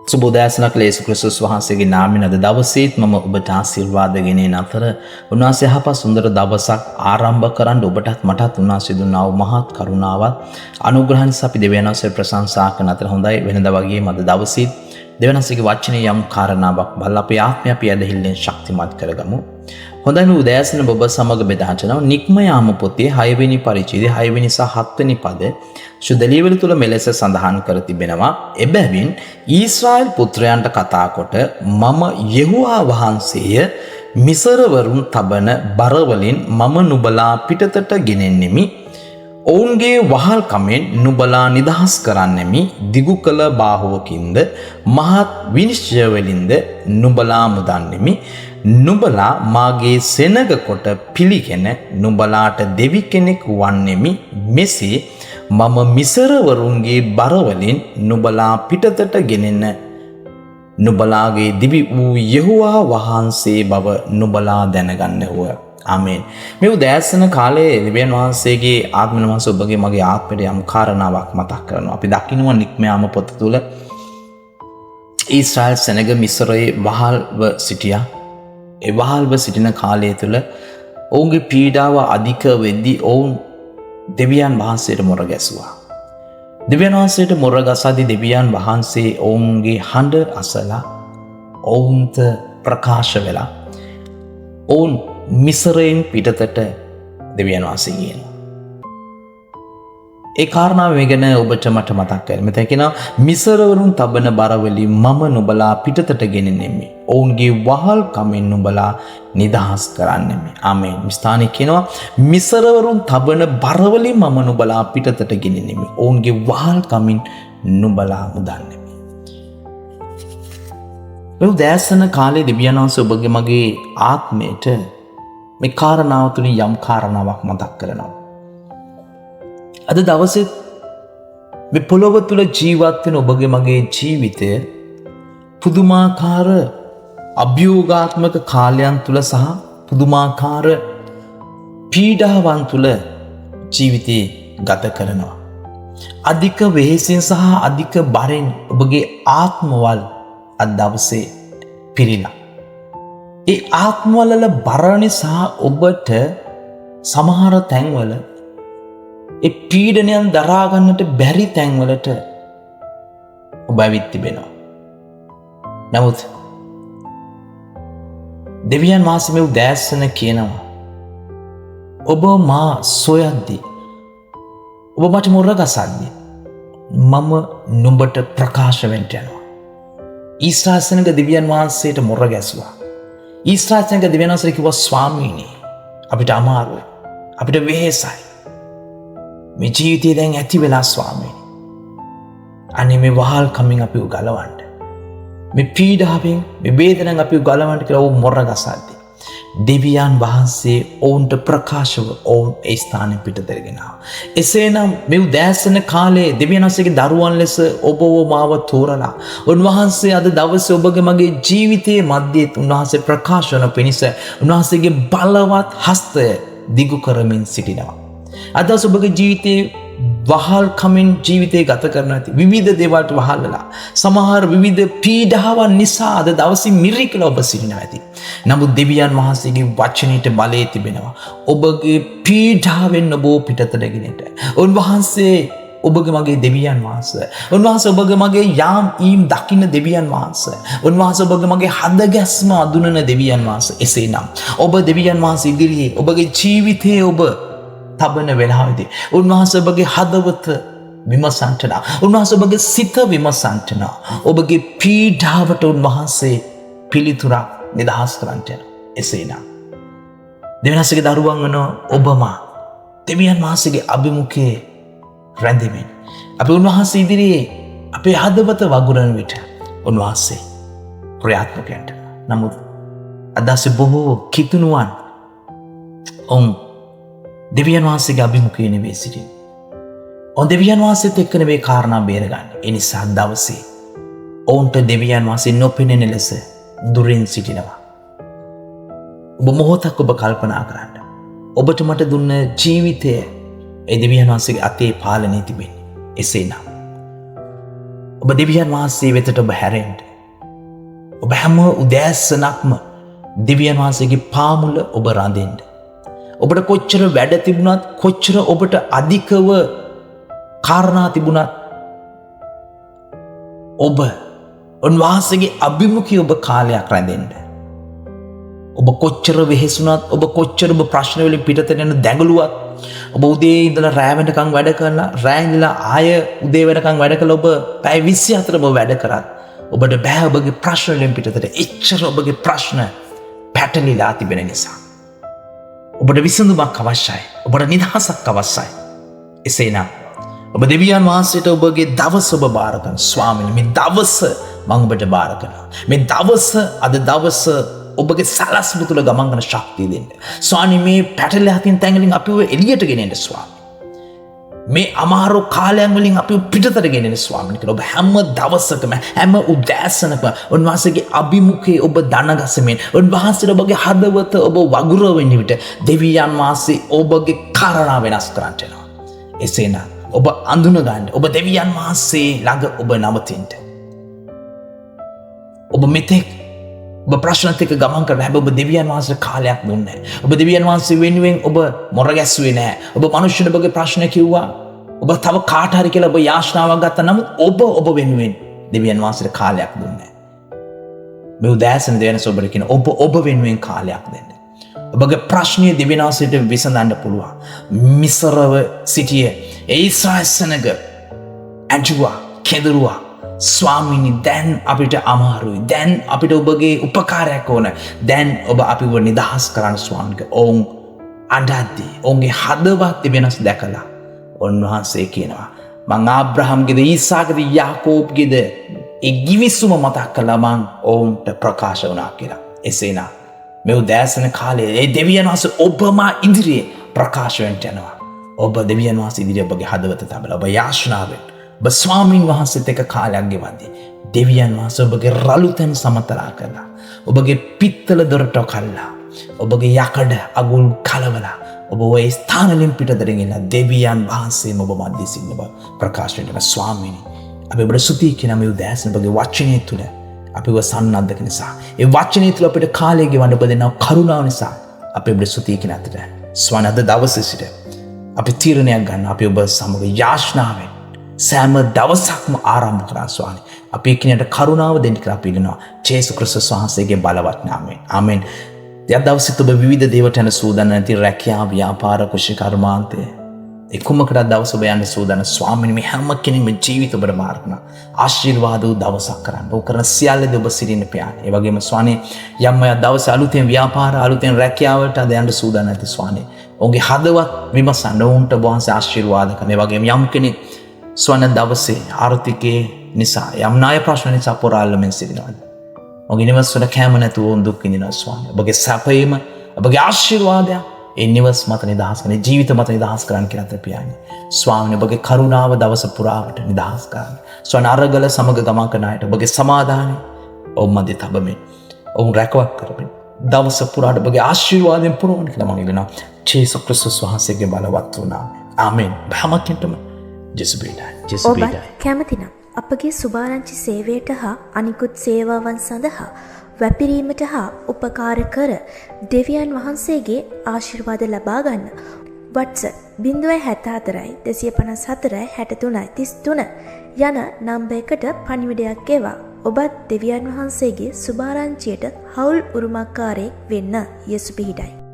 සුබෝදෑසනක් යේසුස් ක්‍රිස්තුස් වහන්සේගේ නාමයෙන් අද දවසේත් මම ඔබට ආශිර්වාද ගෙනෙන අතර උන්වහන්සේ යහපත් සුන්දර දවසක් ආරම්භ කරන්න ඔබටත් මටත් උන්වහන්සේ දුන්නා වූ මහත් කරුණාවත් අනුග්‍රහ නිසා අපි දෙවියන් වහන්සේ ප්‍රශංසා කරන අතර හොඳයි වෙනදා වගේම අද දවසේත් දෙවියන් වහන්සේගේ වචනේ යම් කාරණාවක් බලලා අපේ ආත්මය අපි ඇදහිල්ලෙන් ශක්තිමත් කරගමු. හොඳයි මේ උදෑසන ඔබ සමග බෙදාචනවා නික්ම යාම පොතේ 6 වෙනි පරිච්ඡේදයේ 6 වෙනි සහ 7 වෙනි පද සුද්ධ ලියවිලි තුල මෙලෙස සඳහන් කර තිබෙනවා. එබැවින් ඊශ්‍රායෙල් පුත්‍රයන්ට කතා කොට මම යෙහෝවා වහන්සේය මිසරවරුන් තබන බරවලින් මම නුඹලා පිටතට ගෙනෙන්නෙමි. ඔවුන්ගේ වහල්කමෙන් නුඹලා නිදහස් කරන්නෙමි. දිගු කළ බාහුවකින්ද මහත් විනිශ්චය වලින්ද නුඹලා මුදන්නෙමි. නුඹලා මාගේ සෙනග කොට පිළිගෙන නුඹලාට දෙවි කෙනෙක් වන්නෙමි. මෙසේ මම මිසරවරුන්ගේ බරවලින් නුඹලා පිටතට ගෙනෙන නුඹලාගේ දිවි වූ යෙහෝවා වහන්සේ බව නුඹලා දැනගන්නවුව. ආමේන්. මේ උදෑසන කාලේ දෙවියන් වහන්සේගේ ආත්මන වහන්සේ ඔබගේ මගේ ආත්මයට යම් කාරණාවක් මතක් කරනවා. අපි දකිනවා නික්ම යාම පොත තුල ඊශ්‍රායෙල් සෙනග මිසරයේ වහල්ව සිටියා. ඒ වහල්ව සිටින කාලය තුල ඔවුන්ගේ පීඩාව අධික වෙද්දී ඔවුන් දෙවියන් වහන්සේට මොර ගැසුවා. දෙවියන් වහන්සේට මොර ගසද්දී දෙවියන් වහන්සේ ඔවුන්ගේ හඬ අසලා ඔවුන්ට ප්‍රකාශ වෙලා ඔවුන් මිසරයෙන් පිටතට දෙවියන් වහන්සේ ගියනවා. ඒ කාරණාව මේ ගැන ඔබට මට මතක් කරගන්න. මෙතන කියනවා මිසරවරුන් තබන බරවලින් මම නුඹලා පිටතට ගෙනෙන්නෙමි. ඔවුන්ගේ වහල් කමෙන් නුඹලා නිදහස් කරන්නෙමි. ආමේන්. මේ ස්ථානයේ කියනවා මිසරවරුන් තබන බරවලින් මම නුඹලා පිටතට ගෙනෙන්නෙමි. ඔවුන්ගේ වහල් කමින් නුඹලා මුදන්නෙමි. මේ දැසන කාලේ දෙවියන් වහන්සේ ඔබගේ මගේ ආත්මයට මේ කාරණාව තුලින් යම් කාරණාවක් මතක් කරනවා. අද දවසේ මේ පොළොව තුල ජීවත් වෙන ඔබගේ මගේ ජීවිතය පුදුමාකාර අභියෝගාත්මක කාලයන් තුල සහ පුදුමාකාර පීඩාවන් තුල ජීවිතේ ගත කරනවා. අධික වෙහෙසෙන් සහ අධික බරෙන් ඔබගේ ආත්මවල අද දවසේ පිරීලා. ඒ ආත්මවල බර නිසා ඔබට සමහර තැන්වල ඒ පීඩනයන් දරා ගන්නට බැරි තැන්වලට ඔබ ඇවිත් තිබෙනවා. නමුත් දෙවියන් වහන්සේ මේ උදෑසන කියනවා ඔබ මා සොයද්දී ඔබ මට මොර ගසද්දී මම නුඹට ප්‍රකාශ වෙන්න යනවා. ඊශ්‍රායෙල් සෙනග දෙවියන් වහන්සේට මොර ගැසුවා. ඊශ්‍රායෙල් සෙනග දෙවියන් වහන්සේ කිව්වා ස්වාමීනි අපිට අමාරුයි. අපිට වෙහෙසයි. මේ ජීවිතය දැන් ඇති වෙලා ස්වාමීනි. අනේ මේ වහල් කමින් අපිව ගලවන්න. මේ පීඩාවෙන් මේ වේදනෙන් අපිව ගලවන්න කියලා ඔවුන් මොර ගසද්දී දෙවියන් වහන්සේ ඔවුන්ට ප්‍රකාශව ඔවුන් ඒ ස්ථානෙ පිටතගෙන ආවා. එසේනම් මේ උදෑසන කාලේ දෙවියන් වහන්සේගේ දරුවන් ලෙස ඔබව මාව තෝරලා උන්වහන්සේ අද දවසේ ඔබගේ මගේ ජීවිතයේ මැදේ උන්වහන්සේ ප්‍රකාශ වන පිණිස උන්වහන්සේගේ බලවත් හස්තය දිගු කරමින් සිටිනවා. අද ඔබගේ ජීවිතේ වහල් කමින් ජීවිතේ ගත කරන ඇති විවිධ දේවල්ට වහල් වෙලා සමහර විවිධ පීඩාවන් නිසා අද දවසේ මිරිකලා ඔබ සිටිනවා ඇති. නමුත් දෙවියන් වහන්සේගේ වචනයට බලය තිබෙනවා. ඔබගේ පීඩාවෙන් ඔබ පිටතට ගෙනට. උන්වහන්සේ ඔබගේ මගේ දෙවියන් වහන්සේ. උන්වහන්සේ ඔබගේ මගේ යාම් ඊම් දකින්න දෙවියන් වහන්සේ. උන්වහන්සේ ඔබගේ මගේ හදගැස්ම අඳුනන දෙවියන් වහන්සේ. එසේනම් ඔබ දෙවියන් වහන්සේ ඉදිරියේ ඔබගේ ජීවිතයේ ඔබ තබන වෙලාවේදී උන්වහන්සේ ඔබගේ හදවත විමසන්ටන උන්වහන්සේ ඔබගේ සිත විමසන්ටන ඔබගේ පීඩාවට උන්වහන්සේ පිළිතුරක් නිදහස් කරන්නට යන. එසේනම් දෙවියන් වහන්සේගේ දරුවන් වන ඔබම දෙවියන් වහන්සේගේ අභිමුඛයේ රැඳෙමින් අපි උන්වහන්සේ ඉදිරියේ අපේ හදවත වගුරන විට උන්වහන්සේ ක්‍රියාත්මකයන්ට. නමුත් අදසේ බොහෝ කිතුණුවන් දෙවියන් වහන්සේගේ අභිමුඛයේ නෙවෙයි සිටින්නේ. දෙවියන් වහන්සේත් එක්ක නෙවෙයි කාරණා බේරගන්නේ. ඒ නිසා දවසේ ඔවුන්ට දෙවියන් වහන්සේ නොපෙනෙන ලෙස දුරින් සිටිනවා. ඔබ මොහොතක් ඔබ කල්පනා කරන්න. ඔබට මට දුන්න ජීවිතය ඒ දෙවියන් වහන්සේගේ අතේ පාලනයේ තිබෙන්නේ. එසේනම් ඔබ දෙවියන් වහන්සේ වෙතට ඔබ හැරෙන්න. ඔබ හැම උදෑසනක්ම දෙවියන් වහන්සේගේ පාමුල ඔබ රඳින්න. ඔබට කොච්චර වැඩ තිබුණත්, කොච්චර ඔබට අධිකව කාරණා තිබුණත්, ඔබ උන්වහන්සේගේ අභිමුඛී ඔබ කාලයක් රැඳෙන්න. ඔබ කොච්චර වෙහෙසුණත්, ඔබ කොච්චර ඔබ ප්‍රශ්න වලින් පිටතට යන දැඟලුවත්, ඔබ උදේ ඉඳලා රෑ වෙනකන් වැඩ කරලා, රෑ ඉඳලා ආය උදේ වෙනකන් වැඩ කළා, ඔබ පැය 24 ඔබ වැඩ කරත් ඔබට බෑ ඔබගේ ප්‍රශ්න වලින් පිටතට. එච්චර ඔබගේ ප්‍රශ්න පැටලිලා තිබෙන නිසා ඔබට විසඳුමක් අවශ්‍යයි. ඔබට නිදහසක් අවශ්‍යයි. එසේනම් ඔබ දෙවියන් වහන්සේට ඔබගේ දවස ඔබ බාර ගන්න. ස්වාමීනි, මේ දවස මම ඔබට බාර කරනවා. මේ දවස, අද දවස ඔබගේ සලස්ම තුළ ගමන් කරන ශක්තිය දෙන්න. ස්වාමීනි, මේ පැටලලා තියෙන තැන් වලින් අපිව එළියට ගෙනෙන්න ස්වාමීනි. මේ අමාරු කාලයන් වලින් අපිව පිටතට ගෙනෙන්න ස්වාමීනි කියලා. ඔබ හැම දවසකම, හැම උදෑසනකම උන්වහන්සේගේ අභිමුඛයේ ඔබ දනගසමින්, උන්වහන්සේට ඔබගේ හදවත ඔබ වගුරවන විට දෙවියන් වහන්සේ ඔබගේ කාරණා වෙනස් කරන්නට යනවා. එසේනම් ඔබ අඳුන ගන්න. ඔබ දෙවියන් වහන්සේ ළඟ ඔබ නවතින්න. ඔබ මෙතෙක් ඔබ ප්‍රශ්නත් එක්ක ගමන් කරලා, හැබැයි ඔබ දෙවියන් වහන්සේට කාලයක් දුන්නේ නැහැ. ඔබ දෙවියන් වහන්සේ වෙනුවෙන් ඔබ මොර ගැස්සුවේ නැහැ. ඔබ මනුෂ්‍යන ඔබගේ ප්‍රශ්න කිව්වා. ඔබ තව කාට හරි කියලා ඔබ යාඥාවක් ගත්තා. නමුත් ඔබ වෙනුවෙන් දෙවියන් වහන්සේට කාලයක් දුන්නේ නැහැ. මේ උදෑසන දෙවන ඔබට කියන ඔබ වෙනුවෙන් කාලයක් දෙන්න. ඔබගේ ප්‍රශ්නය දෙවියන් වහන්සේට විසඳන්න පුළුවන්. මිසරව සිටියේ ඒ ඊශ්‍රායසනග ඇඬුවා, කෙඳුරුවා. ස්වාමීනි, දැන් අපිට අමාරුයි. දැන් අපිට ඔබගේ උපකාරයක් ඕන. දැන් ඔබ අපිව නිදහස් කරන්න ස්වාමීනි. ඔවුන් අඬද්දී ඔවුන්ගේ හදවත් වෙනස් දැකලා උන්වහන්සේ කියනවා, මං ආබ්‍රහම්ගේද, ඊසාකද, යාකෝබ්ගේද ඒ ගිවිසුම මතක් කළා මං ඔවුන්ට ප්‍රකාශ වුණා කියලා. එසේනම් මේ උදෑසන කාලේ ඒ දෙවියන් වහන්සේ ඔබම ඉදිරියේ ප්‍රකාශ වෙන්න යනවා. ඔබ දෙවියන් වහන්සේ ඉදිරියේ ඔබගේ හදවත තබලා ඔබ යාඥාවෙන් ඔබ ස්වාමීන් වහන්සේත් එක්ක කාලයක් ගෙවද්දී දෙවියන් වහන්සේ ඔබගේ රළු තැන් සමතලා කරලා, ඔබගේ පිත්තල දොරට කල්ලා, ඔබගේ යකඩ අගුල් කලවලා, ඔබ ඔය ස්ථාන වලින් පිටතට ගෙනලා දෙවියන් වහන්සේම ඔබ මැද සිටින බව ප්‍රකාශ වෙනවා. ස්වාමීනි, අපි ඔබට ස්තුති කියනවා මේ උදෑසන ඔබගේ වචනය තුල අපිව සන්නද්ධ නිසා, ඒ වචනය තුල අපිට කාලය ගෙවන්න ඔබ දෙනා කරුණාව නිසා අපි ඔබට ස්තුති කියන අතට ස්වාමීනි, අද දවසේ සිට අපි තීරණයක් ගන්න. අපි ඔබ සමග යාඥාවෙන් සෑම දවසක්ම ආරම්භ කරා ස්වාමීනි. අපි එකිනෙකට කරුණාව දෙන්න කියලා අපි ඉල්ලනවා. ජේසුස් ක්‍රිස්තුස් වහන්සේගේ බලවත් නාමයෙන්. ආමෙන්. දැන් දවසෙත් ඔබ විවිධ දේවට යන සූදානම් නැති රැකියාව, ව්‍යාපාර, කුෂි කර්මාන්තය එකුමකට දවස ඔබ යන්න සූදානම් ස්වාමීනි. මේ හැම කෙනෙක්ම ජීවිත ඔබට මාර කරන ආශිර්වාද වූ දවසක් කරන්න. ඔබ කරන සියල්ලදී ඔබ සිටින්න පියාණන්. ඒ වගේම ස්වාමීනි, යම් අය දවසේ අලුතෙන් ව්‍යාපාර, අලුතෙන් රැකියාවට අද යන්න සූදානම් නැති ස්වාමීනි, ඔවුන්ගේ හදවත් විමසන්න, ඔවුන්ට වහන්සේ ආශිර්වාද කරන. ඒ වගේම යම් කෙනෙක් ස්වන දවසේ ආර්ථිකයේ නිසා, යම් ණය ප්‍රශ්න නිසා පොරාල්ලමින් සිටිනවා. ඔබගේ නිවස් වල කැම නැතුව ඔවුන් දුක් විඳිනවා ස්වාමීනි. ඔබගේ සැපයීම, ඔබගේ ආශිර්වාදය ඒ නිවස් මත නිදහස් කරන, ජීවිත මත නිදහස් කරන්න කියලා අපේ පියාණන්. ස්වාමීනි, ඔබගේ කරුණාව දවස පුරාවට නිදහස් කරන්න. ස්වන අරගල සමග ගමන් කරන අයට ඔබගේ සමාදානය ඔවුන් මැද තබමින්, ඔවුන් රැකවත් කරමින් දවස පුරාට ඔබගේ ආශිර්වාදයෙන් පුරවන්න කියලා මම ඉල්ලනවා. ජේසුස් ක්‍රිස්තුස් වහන්සේගේ බලවත් වූ නාමයෙන්. ආමෙන්. හැමකෙන්ටම ඔබ කැමතිනම් අපගේ සුභාරංචි සේවයට හා අනිකුත් සේවාවන් සඳහා වැපිරීමට හා උපකාර කර දෙවියන් වහන්සේගේ ආශිර්වාද ලබා ගන්න WhatsApp 074 254 63 33 යන නම්බරයකට පණිවිඩයක් එවා. ඔබත් දෙවියන් වහන්සේගේ සුභාරංචියට හවුල් උරුමකාරයෙක් වෙන්න. යේසුස් පිහිටයි.